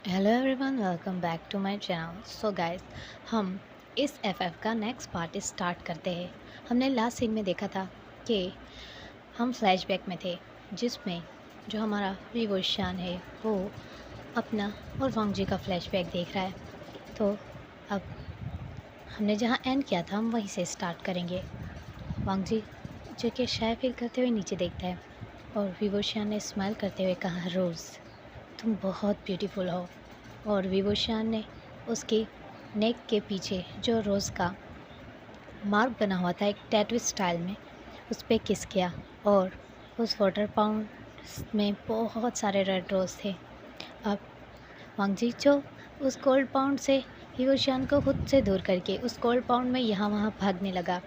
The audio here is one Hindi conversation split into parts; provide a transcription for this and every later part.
Hello everyone, welcome back to my channel. So guys, हम इस एफएफ का नेक्स्ट पार्ट स्टार्ट करते हैं। हमने लास्ट सीन में देखा था कि हम फ्लैशबैक में थे, जिसमें जो हमारा रिवोशान है वो अपना और वांग जी का फ्लैशबैक देख रहा है। तो अब हमने जहाँ एंड किया था हम वहीं से स्टार्ट करेंगे। वांग जी जो कि शाय फील करते हुए नीचे देखता है और विवोशान ने स्माइल करते हुए कहा, रोज़ तुम बहुत ब्यूटीफुल हो। और विभूषण ने उसकी नेक के पीछे जो रोज़ का मार्क बना हुआ था एक टैटू स्टाइल में, उस पे किस किया। और उस वाटर पाउंड में बहुत सारे रेड रोज़ थे। अब वांग जिचो उस गोल्ड पाउंड से विभूषण को खुद से दूर करके उस गोल्ड पाउंड में यहाँ वहाँ भागने लगा।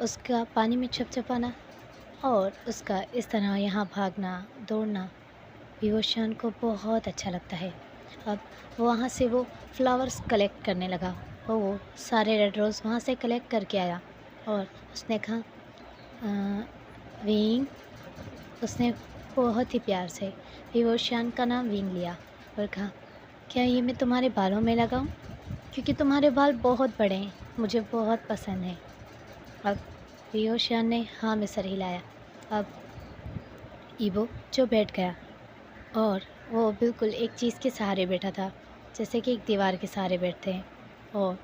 उसका पानी में छपछपाना और उसका इस तरह यहाँ भागना दौड़ना विभूषण को बहुत अच्छा लगता है। अब वहाँ से वो फ्लावर्स कलेक्ट करने लगा और वो सारे रेड रोज़ वहाँ से कलेक्ट करके आया और उसने कहा, विंग। उसने बहुत ही प्यार से विभूषण का नाम विंग लिया और कहा, क्या ये मैं तुम्हारे बालों में लगाऊं? क्योंकि तुम्हारे बाल बहुत बड़े हैं, मुझे बहुत पसंद है। अब विभूषण ने हाँ में सर हिलाया। अब ईबो जो बैठ गया और वो बिल्कुल एक चीज़ के सहारे बैठा था, जैसे कि एक दीवार के सहारे बैठते हैं। और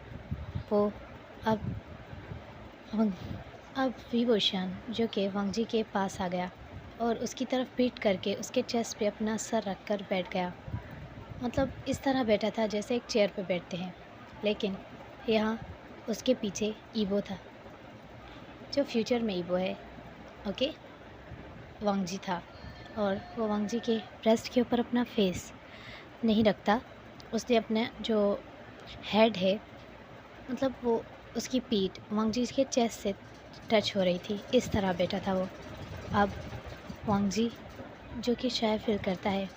वो अब वंग अब विभूषण जो कि वांग जी के पास आ गया और उसकी तरफ पीट करके उसके चेस्ट पे अपना सर रख कर बैठ गया। मतलब इस तरह बैठा था जैसे एक चेयर पे बैठते हैं, लेकिन यहाँ उसके पीछे ईबो था, जो फ्यूचर में ईबो है। ओके, वांग जी था और वो वांग जी के ब्रेस्ट के ऊपर अपना फेस नहीं रखता। उसने अपना जो हेड है, मतलब वो उसकी पीठ वांग जी के चेस्ट से टच हो रही थी, इस तरह बैठा था वो। अब वांग जी जो कि शाय फील करता है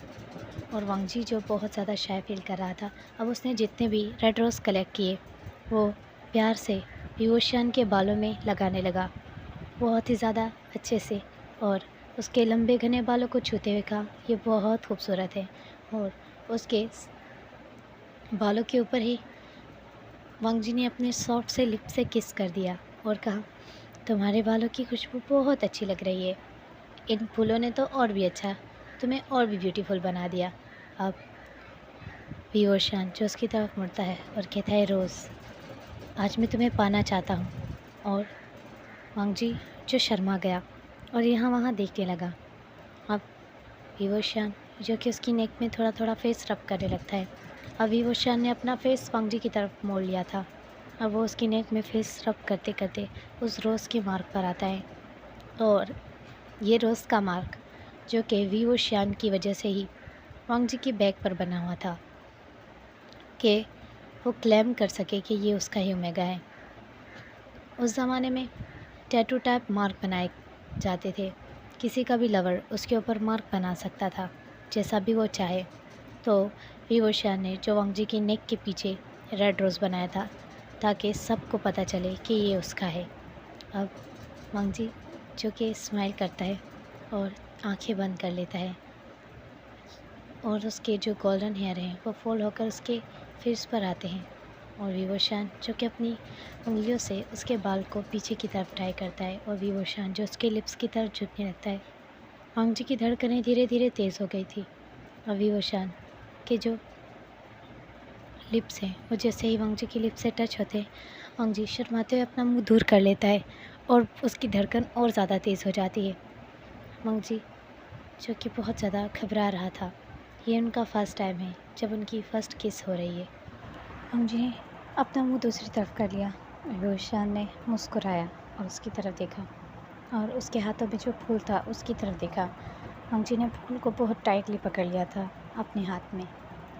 और वांग जी जो बहुत ज़्यादा शाय फील कर रहा था, अब उसने जितने भी रेड रोज़ कलेक्ट किए वो प्यार से विभूषण के बालों में लगाने लगा, बहुत ही ज़्यादा अच्छे से। और उसके लंबे घने बालों को छूते हुए कहा, ये बहुत खूबसूरत है। और उसके बालों के ऊपर ही वांग जी ने अपने सॉफ्ट से लिप से किस कर दिया और कहा, तुम्हारे बालों की खुशबू बहुत अच्छी लग रही है। इन फूलों ने तो और भी अच्छा, तुम्हें और भी ब्यूटीफुल बना दिया। अब विवोशान जो उसकी तरफ मुड़ता है और कहता है, रोज़ आज मैं तुम्हें पाना चाहता हूँ। और वांग जी जो शर्मा गया और यहाँ वहाँ देखने लगा। अब विवोशान जो कि उसकी नेक में थोड़ा थोड़ा फेस रब करने लगता है। अब विवोशान ने अपना फेस वांग जी की तरफ मोड़ लिया था। अब वो उसकी नेक में फेस रब करते करते उस रोज़ के मार्क पर आता है। और ये रोज़ का मार्क जो कि विवोशान की वजह से ही वांग जी की बैग पर बना हुआ था, कि वो क्लेम कर सके कि ये उसका ही ओमेगा है। उस ज़माने में टैटू टाइप मार्क बनाए जाते थे। किसी का भी लवर उसके ऊपर मार्क बना सकता था, जैसा भी वो चाहे। तो विवोशान ने जो वांग जी की नेक के पीछे रेड रोज़ बनाया था, ताकि सबको पता चले कि ये उसका है। अब वांग जी जो कि स्माइल करता है और आंखें बंद कर लेता है और उसके जो गोल्डन हेयर हैं वो फॉल होकर उसके फेस पर आते हैं। और विवोशान जो कि अपनी उंगलियों से उसके बाल को पीछे की तरफ टाई करता है और विवोशान जो उसके लिप्स की तरफ झुकने लगता है। वांग जी की धड़कनें धीरे धीरे तेज़ हो गई थी और विवोशान के जो लिप्स हैं वो जैसे ही वांग जी की लिप्स से टच होते हैं, वांग जी शर्माते हुए अपना मुंह दूर कर लेता है और उसकी धड़कन और ज़्यादा तेज़ हो जाती है। वांग जी जो कि बहुत ज़्यादा घबरा रहा था, ये उनका फ़र्स्ट टाइम है जब उनकी फ़र्स्ट किस हो रही है। वांग जी ने अपना मुंह दूसरी तरफ कर लिया। विभूषण ने मुस्कुराया और उसकी तरफ देखा और उसके हाथों में जो फूल था उसकी तरफ देखा। वांग जी ने फूल को बहुत टाइटली पकड़ लिया था अपने हाथ में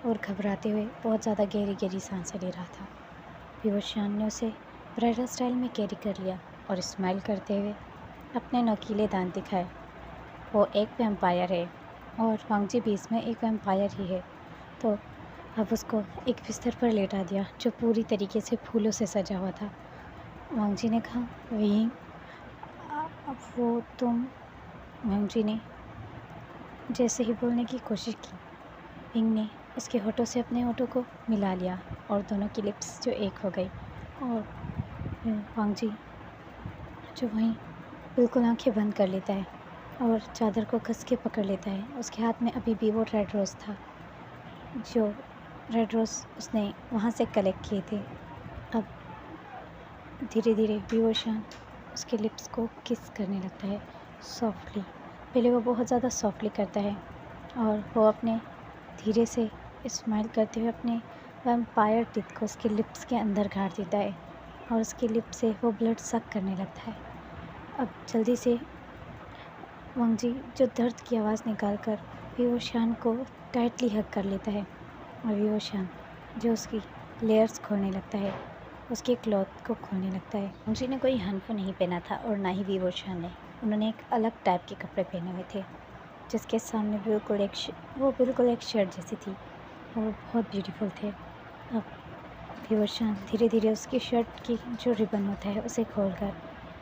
और घबराते हुए बहुत ज़्यादा गहरी गहरी सांसें ले रहा था। विभूषण ने उसे ब्राइडल स्टाइल में कैरी कर लिया और स्माइल करते हुए अपने नोकीले दांत दिखाए। वो एक वैम्पायर है और वांग जी भी इसमें एक वैम्पायर ही है। तो अब उसको एक बिस्तर पर लेटा दिया जो पूरी तरीके से फूलों से सजा हुआ था। वांग जी ने कहा, विंग, अब वो तुम। वांग जी ने जैसे ही बोलने की कोशिश की, विंग ने उसके होठों से अपने होठों को मिला लिया और दोनों की लिप्स जो एक हो गई। और वांग जी जो वहीं बिल्कुल आंखें बंद कर लेता है और चादर को कस के पकड़ लेता है। उसके हाथ में अभी भी वो रेड रोज़ था, जो रेड रोज़ उसने वहाँ से कलेक्ट किए थे। अब धीरे धीरे विवोशान उसके लिप्स को किस करने लगता है सॉफ्टली। पहले वो बहुत ज़्यादा सॉफ्टली करता है और वो अपने धीरे से स्माइल करते हुए अपने वैम्पायर टीथ को उसके लिप्स के अंदर गाड़ देता है और उसके लिप से वो ब्लड सक करने लगता है। अब जल्दी से वांग जी जो दर्द की आवाज़ निकाल कर विवोशान को टाइटली हग कर लेता है और विवोशान जो उसकी लेयर्स खोलने लगता है, उसके क्लॉथ को खोलने लगता है। वांग जी ने कोई हनफू नहीं पहना था और ना ही विवोशान ने। उन्होंने एक अलग टाइप के कपड़े पहने हुए थे जिसके सामने बिल्कुल एक शर्ट जैसी थी और वो बहुत ब्यूटीफुल थे। अब विवोशान धीरे धीरे उसकी शर्ट की जो रिबन होता है उसे खोलकर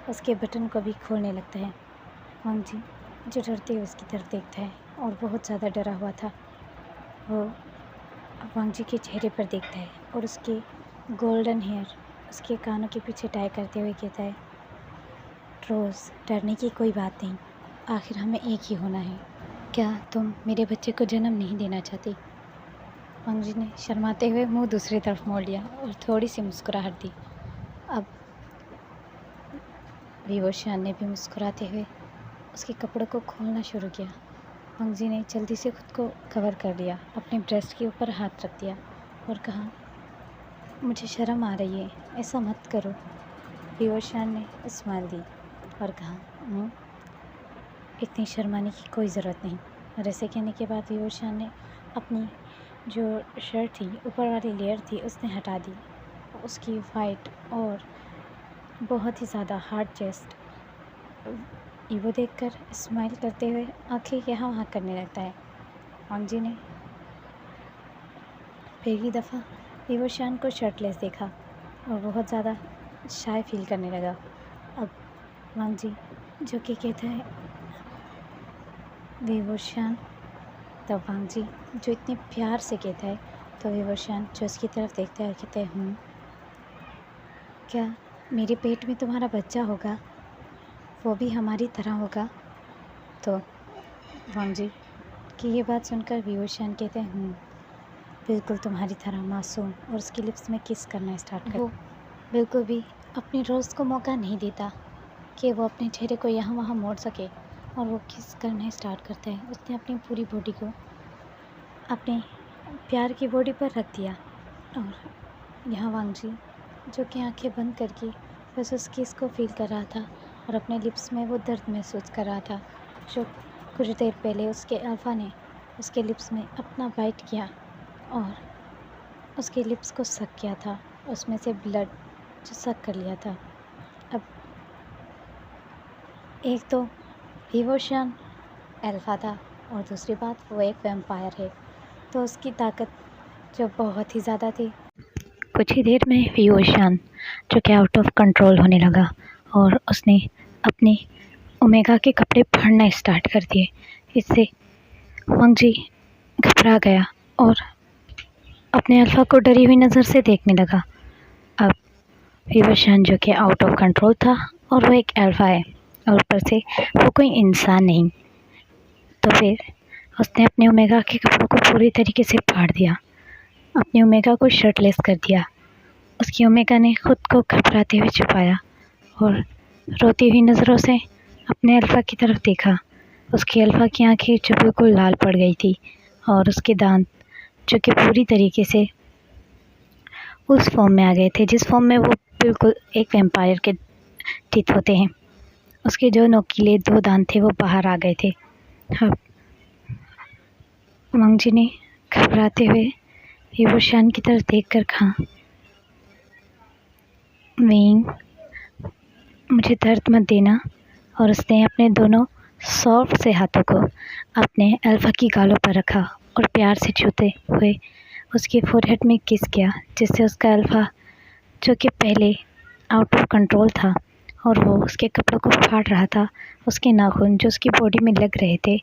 उसके बटन को भी खोलने लगता है। वांग जी जो डरते हुए उसकी तरफ देखता है और बहुत ज़्यादा डरा हुआ था, वो वांग जी के चेहरे पर देखता है और उसके गोल्डन हेयर उसके कानों के पीछे टाई करते हुए कहता है, रोज़ डरने की कोई बात नहीं, आखिर हमें एक ही होना है। क्या तुम मेरे बच्चे को जन्म नहीं देना चाहती? वांग जी ने शर्माते हुए मुंह दूसरी तरफ मोड़ लिया और थोड़ी सी मुस्कुराहट दी। अब विवोशान ने भी मुस्कुराते हुए उसके कपड़ों को खोलना शुरू किया। वांग जी ने जल्दी से खुद को कवर कर लिया, अपने ब्रेस्ट के ऊपर हाथ रख दिया और कहा, मुझे शर्म आ रही है, ऐसा मत करो। विवोशान ने स्माइल दी और कहा, इतनी शर्माने की कोई ज़रूरत नहीं। और ऐसे कहने के बाद विवोशान ने अपनी जो शर्ट थी, ऊपर वाली लेयर थी, उसने हटा दी। उसकी वाइट और बहुत ही ज़्यादा हार्ड चेस्ट ईवो देखकर स्माइल करते हुए आंखें यहाँ वहाँ करने लगता है। वांग जी ने पहली दफ़ा विवोशान को शर्टलेस देखा और बहुत ज़्यादा शाय फील करने लगा। अब वांग जी जो कि कहता है, विवोशान, तब वांग जी जो इतने प्यार से कहता है तो विवोशान जो उसकी तरफ देखता है और कहता है, क्या मेरे पेट में तुम्हारा बच्चा होगा, वो भी हमारी तरह होगा? तो वांग जी की ये बात सुनकर विवोशान कहते हैं, बिल्कुल तुम्हारी तरह मासूम, और उसकी लिप्स में किस करना स्टार्ट कर। वो बिल्कुल भी अपनी रोज़ को मौका नहीं देता कि वो अपने चेहरे को यहाँ वहाँ मोड़ सके और वो किस करना स्टार्ट करता है। उसने अपनी पूरी बॉडी को अपने प्यार की बॉडी पर रख दिया और यहाँ वांग जी जो कि आंखें बंद करके बस उस किस को फील कर रहा था और अपने लिप्स में वो दर्द महसूस कर रहा था जो कुछ देर पहले उसके अल्फ़ा ने उसके लिप्स में अपना बाइट किया और उसके लिप्स को सक किया था, उसमें से ब्लड जो सक कर लिया था। अब एक तो विवोशान अल्फ़ा था और दूसरी बात वो एक वैम्पायर है, तो उसकी ताकत जो बहुत ही ज़्यादा थी। कुछ ही देर में विवोशान जो कि आउट ऑफ कंट्रोल होने लगा और उसने अपने ओमेगा के कपड़े फाड़ना स्टार्ट कर दिए। इससे वांग जी घबरा गया और अपने अल्फ़ा को डरी हुई नज़र से देखने लगा। अब विवोशान जो कि आउट ऑफ कंट्रोल था और वो एक अल्फ़ा है और ऊपर से वो कोई इंसान नहीं, तो फिर उसने अपने ओमेगा के कपड़ों को पूरी तरीके से फाड़ दिया, अपने ओमेगा को शर्टलेस कर दिया। उसकी ओमेगा ने खुद को घबराते हुए छुपाया और रोती हुई नज़रों से अपने अल्फ़ा की तरफ देखा। उसकी अल्फ़ा की आंखें जो बिल्कुल लाल पड़ गई थी और उसके दांत जो कि पूरी तरीके से उस फॉर्म में आ गए थे जिस फॉर्म में वो बिल्कुल एक वैम्पायर के टीथ होते हैं। उसके जो नोकीले 2 दांत थे वो बाहर आ गए थे। अब वांग जी ने घबराते हुए विवोशान की तरफ देखकर कहा, वेइंग, मुझे दर्द मत देना। और उसने अपने दोनों सॉफ्ट से हाथों को अपने अल्फ़ा की गालों पर रखा और प्यार से छूते हुए उसके फोरहेड में किस किया, जिससे उसका अल्फ़ा जो कि पहले आउट ऑफ कंट्रोल था और वो उसके कपड़ों को फाड़ रहा था, उसके नाखून जो उसकी बॉडी में लग रहे थे,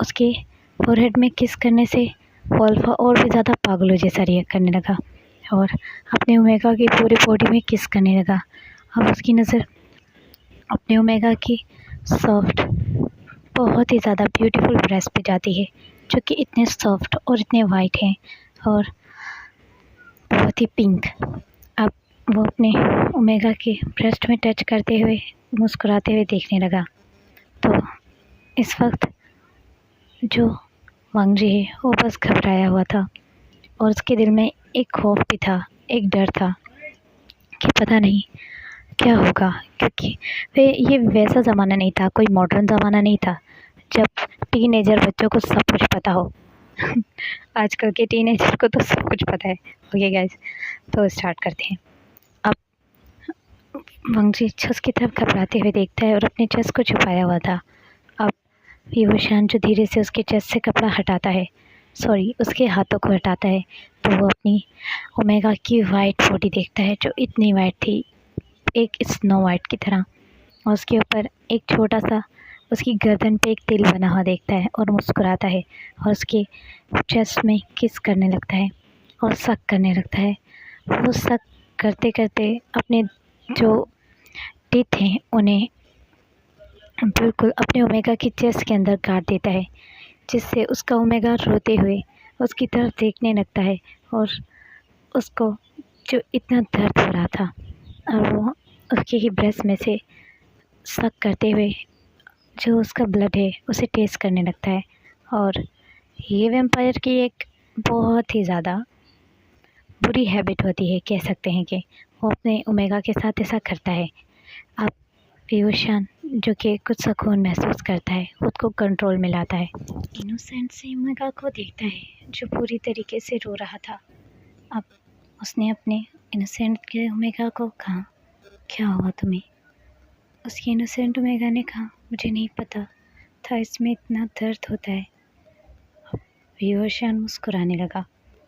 उसके फोरहेड में किस करने से वो अल्फ़ा और भी ज़्यादा पागलों जैसा रिएक्ट करने लगा और अपने ओमेगा की पूरी बॉडी में किस करने लगा। अब उसकी नज़र अपने ओमेगा की सॉफ्ट, बहुत ही ज़्यादा ब्यूटीफुल ब्रेस्ट पे जाती है, जो कि इतने सॉफ्ट और इतने वाइट हैं और बहुत ही पिंक। अब वो अपने ओमेगा के ब्रेस्ट में टच करते हुए मुस्कुराते हुए देखने लगा। तो इस वक्त जो वांग जी है वो बस घबराया हुआ था और उसके दिल में एक खौफ भी था, एक डर था कि पता नहीं क्या होगा, क्योंकि ये वैसा ज़माना नहीं था, कोई मॉडर्न ज़माना नहीं था जब टीनेजर बच्चों को सब कुछ पता हो। आजकल के टीनेजर को तो सब कुछ पता है। ओके गाइस, तो स्टार्ट करते हैं। अब वंगजी छस की तरफ घबराते हुए देखता है और अपने चेस्ट को छुपाया हुआ था। अब विभूषण जो धीरे से उसके चेस्ट से कपड़ा हटाता है, सॉरी उसके हाथों को हटाता है, तो वो अपनी ओमेगा की वाइट बॉडी देखता है जो इतनी वाइट थी, एक स्नो वाइट की तरह। और उसके ऊपर एक छोटा सा उसकी गर्दन पे एक तिल बना हुआ देखता है और मुस्कुराता है और उसके चेस्ट में किस करने लगता है और सक करने लगता है। वो सक करते करते अपने जो टीथ हैं उन्हें बिल्कुल अपने ओमेगा की चेस्ट के अंदर गाड़ देता है, जिससे उसका ओमेगा रोते हुए उसकी तरफ देखने लगता है और उसको जो इतना दर्द हो रहा था और वो उसके ही ब्रेस्ट में से सक करते हुए जो उसका ब्लड है उसे टेस्ट करने लगता है। और ये वैम्पायर की एक बहुत ही ज़्यादा बुरी हैबिट होती है, कह सकते हैं कि वो अपने ओमेगा के साथ ऐसा करता है। अब विभूषण जो कि कुछ सुकून महसूस करता है, खुद को कंट्रोल में लाता है। इनोसेंट से ओमेगा को देखता है जो पूरी तरीके से रो रहा था। अब उसने अपने इनोसेंट के ओमेगा को कहा, क्या हुआ तुम्हें? उसकी इनोसेंट ओमेगा ने कहा, मुझे नहीं पता था इसमें इतना दर्द होता है। विभूषण मुस्कुराने लगा।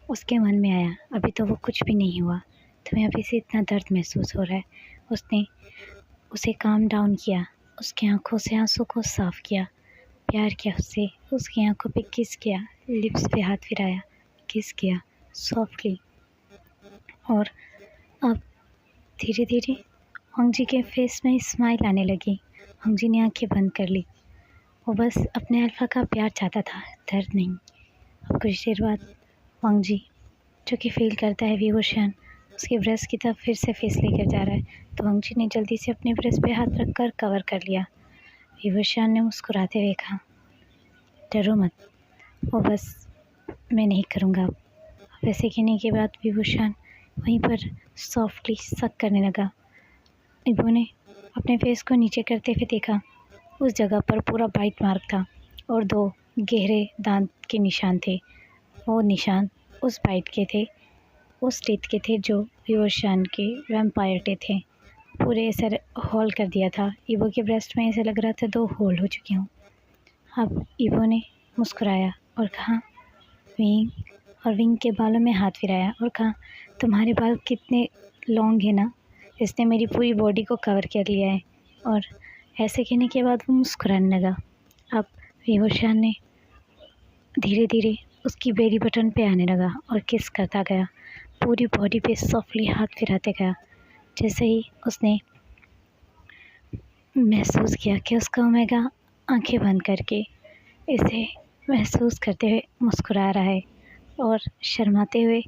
उसके मन में आया, अभी तो वो कुछ भी नहीं हुआ, तुम्हें अभी से इतना दर्द महसूस हो रहा है। उसने उसे काम डाउन किया, उसकी आंखों से आंसू को साफ किया, प्यार किया उससे, उसकी आंखों पे किस किया, लिप्स पे हाथ फिराया, किस किया सॉफ्टली। और अब धीरे धीरे वांग जी के फेस में स्माइल आने लगी। वांग जी ने आंखें बंद कर ली। वो बस अपने अल्फा का प्यार चाहता था, दर्द नहीं। अब कुछ देर बाद वांग जी जो कि फील करता है विभूषण उसके ब्रेस्ट की तरफ फिर से फेस लेकर जा रहा है, तो वांग जी ने जल्दी से अपने ब्रेस्ट पे हाथ रखकर कवर कर लिया। विभूषण ने मुस्कुराते हुए कहा, डरो मत, वो बस मैं नहीं करूँगा। वैसे कहने के बाद विभूषण वहीं पर सॉफ्टली सक करने लगा। इबो ने अपने फेस को नीचे करते हुए देखा, उस जगह पर पूरा बाइट मार्क था और 2 गहरे दांत के निशान थे। वो निशान उस बाइट के थे, उस टीथ के थे जो विभूषण के वैम्पायर टीथ थे। पूरे ऐसे होल कर दिया था। इबो के ब्रेस्ट में ऐसे लग रहा था 2 होल हो चुके हों। अब इबो ने मुस्कुराया और कहा, विंग, और विंग के बालों में हाथ फिराया और कहा, तुम्हारे बाल कितने लॉन्ग है ना, इसने मेरी पूरी बॉडी को कवर कर लिया है। और ऐसे कहने के बाद वो मुस्कुराने लगा। अब विभूषण ने धीरे धीरे उसकी बेली बटन पे आने लगा और किस करता गया, पूरी बॉडी पे सॉफ्टली हाथ फिराते गया। जैसे ही उसने महसूस किया कि उसका ओमेगा आंखें बंद करके इसे महसूस करते हुए मुस्कुरा रहा है और शर्माते हुए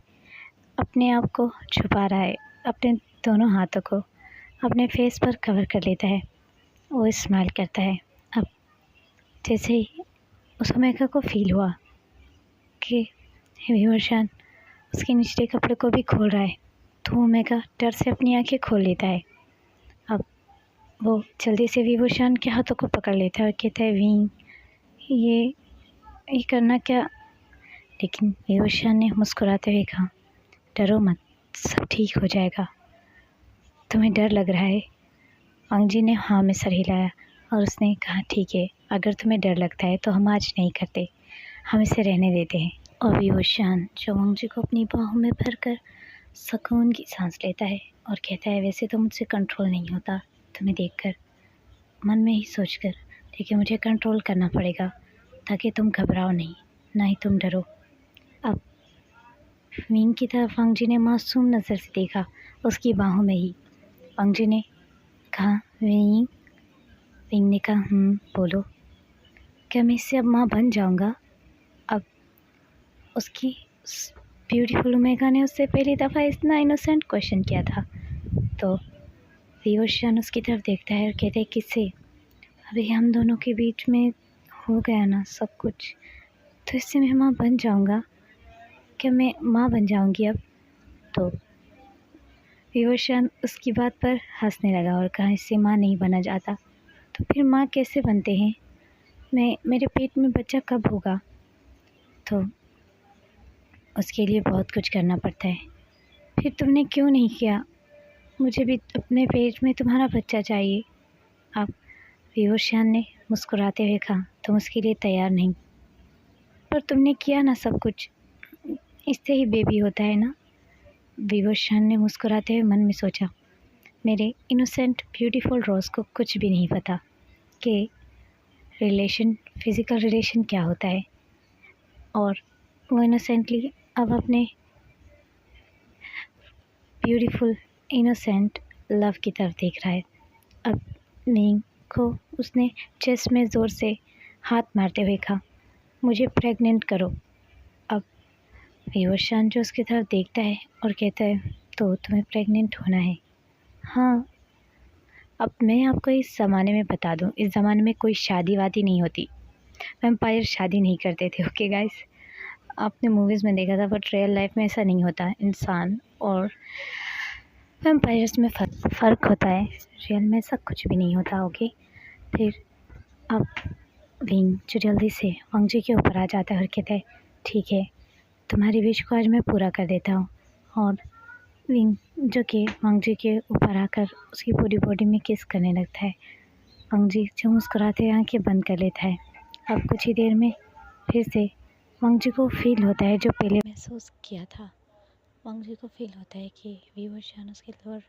अपने आप को छुपा रहा है, अपने दोनों हाथों को अपने फेस पर कवर कर लेता है। वो स्माइल करता है। अब जैसे ही उस ओमेगा को फील हुआ कि विभूषण उसके निचले कपड़े को भी खोल रहा है, तो ओमेगा डर से अपनी आंखें खोल लेता है। अब वो जल्दी से विभूषण के हाथों को पकड़ लेता है और कहता है, विंग, ये करना क्या? लेकिन विभूषण ने मुस्कुराते हुए कहा, डरो मत, सब ठीक हो जाएगा। तुम्हें डर लग रहा है? वांग जी ने हाँ में सर हिलाया और उसने कहा, ठीक है, अगर तुम्हें डर लगता है तो हम आज नहीं करते, हम इसे रहने देते हैं। और विभूषण जो वांग जी को अपनी बाहों में भरकर सुकून की सांस लेता है और कहता है, वैसे तो मुझसे कंट्रोल नहीं होता तुम्हें देखकर, मन में ही सोचकर, लेकिन मुझे कंट्रोल करना पड़ेगा ताकि तुम घबराओ नहीं, ना ही तुम डरो। विंग की तरफ वांग जी ने मासूम नज़र से देखा, उसकी बाहों में ही। वांग जी ने कहा, विंग। विंग ने कहा, बोलो। क्या मैं इससे अब माँ बन जाऊँगा? अब उसकी ब्यूटीफुल ओमेगा ने उससे पहली दफ़ा इतना इनोसेंट क्वेश्चन किया था। तो विवोशियन उसकी तरफ देखता है और कहते हैं, किससे? अभी हम दोनों के बीच में हो गया ना सब कुछ, तो इससे मैं माँ बन जाऊँगा? क्या मैं माँ बन जाऊँगी अब? तो विवोशियन उसकी बात पर हंसने लगा और कहा, इससे माँ नहीं बना जाता। तो फिर माँ कैसे बनते हैं? मेरे पेट में बच्चा कब होगा? तो उसके लिए बहुत कुछ करना पड़ता है। फिर तुमने क्यों नहीं किया? मुझे भी अपने पेट में तुम्हारा बच्चा चाहिए। अब विवोशियन ने मुस्कुराते हुए कहा, तुम उसके लिए तैयार नहीं, पर तुमने किया ना सब कुछ, इससे ही बेबी होता है ना। विवोशियन ने मुस्कुराते हुए मन में सोचा, मेरे इनोसेंट ब्यूटीफुल रोज़ को कुछ भी नहीं पता कि फिज़िकल रिलेशन क्या होता है। और वो इनोसेंटली अब अपने ब्यूटीफुल इनोसेंट लव की तरफ देख रहा है। अब नींग को उसने चेस्ट में ज़ोर से हाथ मारते हुए कहा, मुझे प्रेग्नेंट करो। अब विवोशियन जो उसकी तरफ देखता है और कहता है, तो तुम्हें प्रेग्नेंट होना है? हाँ। अब मैं आपको इस ज़माने में बता दूँ, इस ज़माने में कोई शादी वादी नहीं होती। वैम्पायर शादी नहीं करते थे, ओके गाइस। आपने मूवीज़ में देखा था, बट रियल लाइफ में ऐसा नहीं होता। इंसान और वैम्पायर्स में फ़र्क होता है, रियल में ऐसा कुछ भी नहीं होता, ओके। फिर अब विंग जो जल्दी से वांग जी के ऊपर आ जाता है और कहता है, ठीक है, तुम्हारी विश को आज मैं पूरा कर देता हूँ। और विंग जो कि वांग जी के ऊपर आकर उसकी पूरी बॉडी में किस करने लगता है। वांग जी जो मुस्कुराते आंखें बंद कर लेता है। अब कुछ ही देर में फिर से वांग जी को फील होता है जो पहले महसूस किया था। वांग जी को फील होता है कि विवोशियन उसके लोअर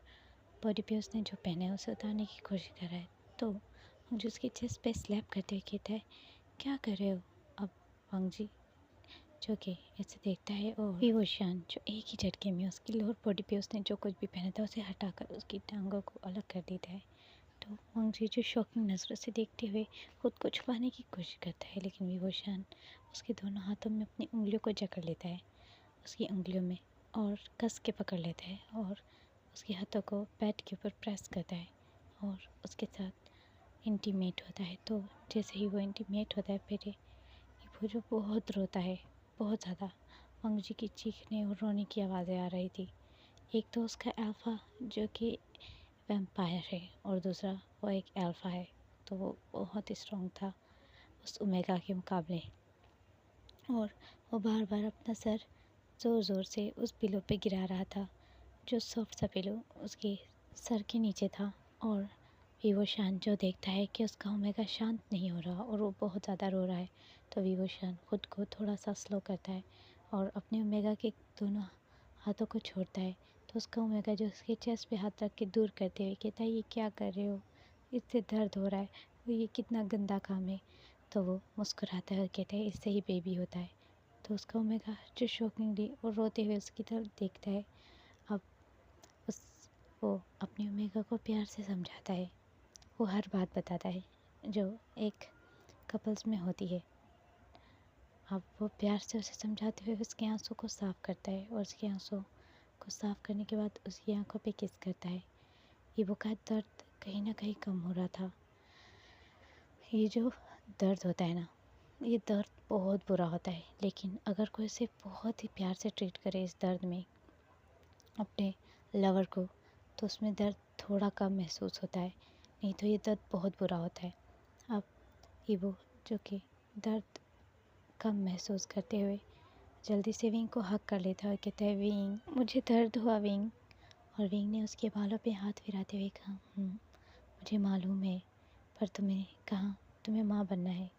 बॉडी पे उसने जो पहना है उसे उतारने की कोशिश कर रहा है। तो वांग जी उसकी चेस्ट पे स्लैप करते हुए कहता है, क्या कर रहे हो? अब वांग जी जो कि ऐसे देखता है और विवोशियन जो एक ही झटके में उसकी लोअर बॉडी पे उसने जो कुछ भी पहना था उसे हटाकर उसकी टांगों को अलग कर देता है। तो वांग जी जो शॉकिंग नज़रों से देखते हुए खुद को छुपाने की कोशिश करता है, लेकिन विवोशियन उसके दोनों हाथों में अपनी उंगलियों को जकड़ लेता है, उसकी उंगलियों में, और कस के पकड़ लेता है और उसके हाथों को पैड के ऊपर प्रेस करता है और उसके साथ इंटीमेट होता है। तो जैसे ही वो इंटीमेट होता है, फिर वो जो बहुत रोता है, बहुत ज़्यादा। वांग जी की चीखने और रोने की आवाज़ें आ रही थी। एक तो उसका अल्फ़ा जो कि वैम्पायर है और दूसरा वो एक अल्फ़ा है, तो वो बहुत स्ट्रॉन्ग था उस ओमेगा के मुकाबले। और वो बार बार अपना सर ज़ोर ज़ोर से उस पिलो पे गिरा रहा था, जो सॉफ्ट सा पिलो उसके सर के नीचे था। और विवोशियन जो देखता है कि उसका ओमेगा शांत नहीं हो रहा और वो बहुत ज़्यादा रो रहा है, तो विवोशियन खुद को थोड़ा सा स्लो करता है और अपने ओमेगा के दोनों हाथों को छोड़ता है। तो उसका ओमेगा जो उसके चेस्ट पे हाथ रख के दूर करते हुए कहता है, ये क्या कर रहे हो? इससे दर्द हो रहा है, ये कितना गंदा काम है। तो वो मुस्कुराता है और कहता है, इससे ही बेबी होता है। तो उसका ओमेगा जो शॉकिंगली और रोते हुए उसकी तरफ देखता है। अब उस वो अपने ओमेगा को प्यार से समझाता है, वो हर बात बताता है जो एक कपल्स में होती है। अब वो प्यार से उसे समझाते हुए उसके आंसू को साफ़ करता है और उसके आंसू को साफ़ करने के बाद उसकी आंखों पे किस करता है। ईवो का दर्द कहीं ना कहीं कम हो रहा था। ये जो दर्द होता है ना, ये दर्द बहुत बुरा होता है, लेकिन अगर कोई इसे बहुत ही प्यार से ट्रीट करे इस दर्द में अपने लवर को, तो उसमें दर्द थोड़ा कम महसूस होता है, नहीं तो ये दर्द बहुत बुरा होता है। अब ईवो जो कि दर्द कम महसूस करते हुए जल्दी से विंग को हग कर लेता है और कहता है, विंग मुझे दर्द हुआ विंग। और विंग ने उसके बालों पे हाथ फिराते हुए कहा, मुझे मालूम है, पर तुम्हें कहा तुम्हें माँ बनना है।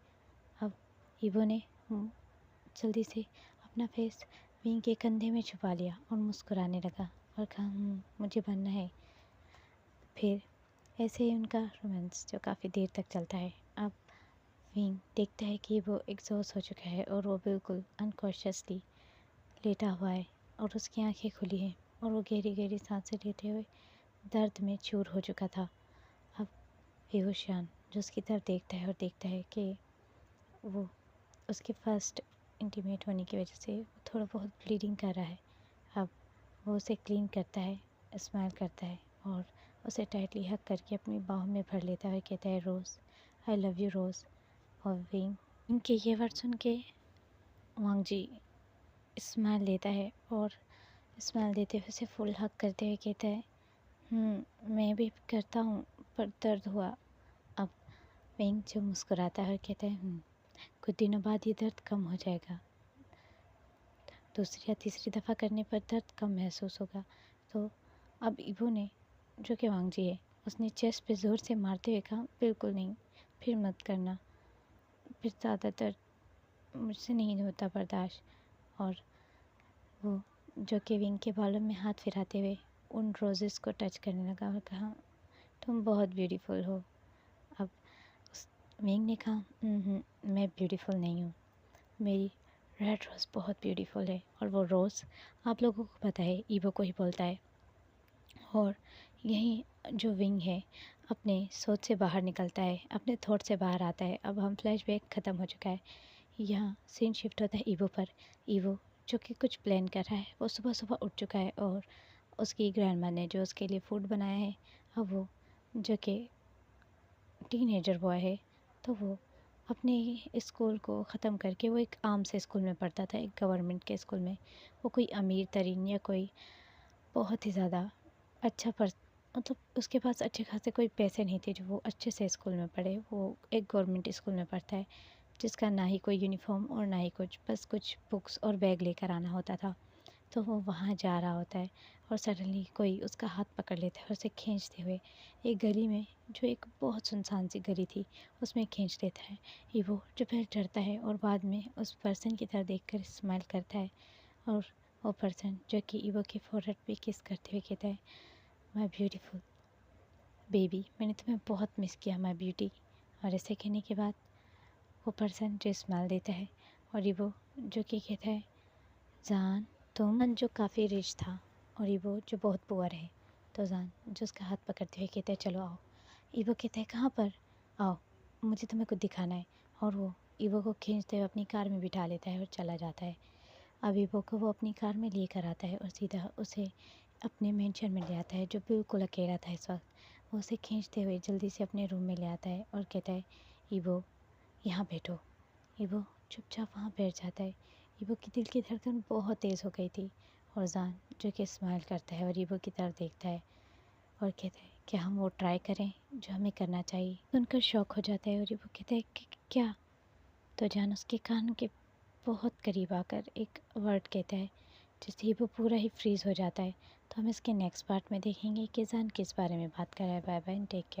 अब ईवो ने जल्दी से अपना फेस विंग के कंधे में छुपा लिया और मुस्कुराने लगा और कहा, मुझे बनना है। फिर ऐसे ही उनका रोमांस जो काफ़ी देर तक चलता है। अब विंग देखता है कि वो एग्जॉस्ट हो चुका है और वो बिल्कुल अनकॉन्शियसली लेटा हुआ है और उसकी आंखें खुली हैं और वो गहरी गहरी सांसें लेते हुए दर्द में चूर हो चुका था। अब बेहोशियान जो उसकी तरफ देखता है और देखता है कि वो उसके फर्स्ट इंटीमेट होने की वजह से वो थोड़ा बहुत ब्लीडिंग कर रहा है। अब वो उसे क्लीन करता है, स्माइल करता है और उसे टाइटली हग करके अपनी बाहों में भर लेता है। कहता है, रोज़, आई लव यू रोज़। और विंग इनके ये वर्ड सुन के वांग जी स्माइल लेता है और स्माइल देते हुए उसे फुल हग करते हुए कहता है, मैं भी करता हूँ पर दर्द हुआ। अब विंग जो मुस्कुराता है और कहता है, कुछ दिनों बाद ये दर्द कम हो जाएगा, दूसरी या तीसरी दफ़ा करने पर दर्द कम महसूस होगा। तो अब इबो ने, जो कि वांग जी है, उसने चेस्ट पे ज़ोर से मारते हुए कहा, बिल्कुल नहीं, फिर मत करना, फिर ज़्यादा दर्द मुझसे नहीं होता बर्दाश्त। और वो जो कि विंग के बालों में हाथ फिराते हुए उन रोज़ेस को टच करने लगा और कहा, तुम बहुत ब्यूटीफुल हो। अब उस विंग ने कहा, मैं ब्यूटीफुल नहीं हूँ, मेरी रेड रोज़ बहुत ब्यूटीफुल है। और वो रोज़ आप लोगों को पता है ईवो को ही बोलता है। और यही जो विंग है अपने सोच से बाहर निकलता है, अपने थॉट से बाहर आता है। अब हम फ्लैशबैक ख़त्म हो चुका है, यहाँ सीन शिफ्ट होता है ईवो पर। ईवो जो कि कुछ प्लान कर रहा है, वो सुबह सुबह उठ चुका है और उसकी ग्रैंडमा ने जो उसके लिए फ़ूड बनाया है, अब वो जो कि टीनेजर बॉय है, तो वो अपने स्कूल को ख़त्म करके वो एक आम से स्कूल में पढ़ता था, एक गवर्नमेंट के स्कूल में। वो कोई अमीर तरीन या कोई बहुत ही ज़्यादा अच्छा मतलब उसके पास अच्छे खासे कोई पैसे नहीं थे जो वो अच्छे से स्कूल में पढ़े। वो एक गवर्नमेंट स्कूल में पढ़ता है जिसका ना ही कोई यूनिफॉर्म और ना ही कुछ, बस कुछ बुक्स और बैग लेकर आना होता था। तो वो वहाँ जा रहा होता है और सडनली कोई उसका हाथ पकड़ लेता है और उसे खींचते हुए एक गली में, जो एक बहुत सुनसान सी गली थी, उसमें खींच लेता है। वो जो पहले डरता है और बाद में उस पर्सन की तरफ देखकर स्माइल करता है। और वो पर्सन जो कि ईवो के फोरहेड पे किस करते हुए कहता है, माय ब्यूटीफुल बेबी, मैंने तुम्हें बहुत मिस किया माय ब्यूटी। और ऐसे कहने के बाद वो पर्सन जो स्माइल देता है और ईवो जो कि कहता है, जान तुम, जो काफ़ी रिच था और ईवो जो बहुत पुअर है। तो जान जो उसका हाथ पकड़ते हुए कहता है, चलो आओ। ईवो कहता है, कहाँ पर? आओ, मुझे तुम्हें कुछ दिखाना है। और वो ईवो को खींचते हुए अपनी कार में बिठा लेता है और चला जाता है। अब ईवो को वो अपनी कार में लेकर आता है और सीधा उसे अपने मेंशन में ले आता है, जो बिल्कुल अकेला था इस वक्त। वो उसे खींचते हुए जल्दी से अपने रूम में ले आता है और कहता है, ईवो यहाँ बैठो। ईवो चुपचाप वहाँ बैठ जाता है। ईवो की दिल की धड़कन बहुत तेज़ हो गई थी। और जान जो कि स्माइल करता है और ईवो की तरफ देखता है और कहता है, क्या हम वो ट्राई करें जो हमें करना चाहिए? सुनकर शौक हो जाता है और ईवो कहता है कि क्या? तो जान उसके कान के बहुत करीब आकर एक वर्ड कहता है जिससे ईवो पूरा ही फ्रीज़ हो जाता है। तो हम इसके नेक्स्ट पार्ट में देखेंगे कि जान किस बारे में बात कर रहा है। Bye bye, take care.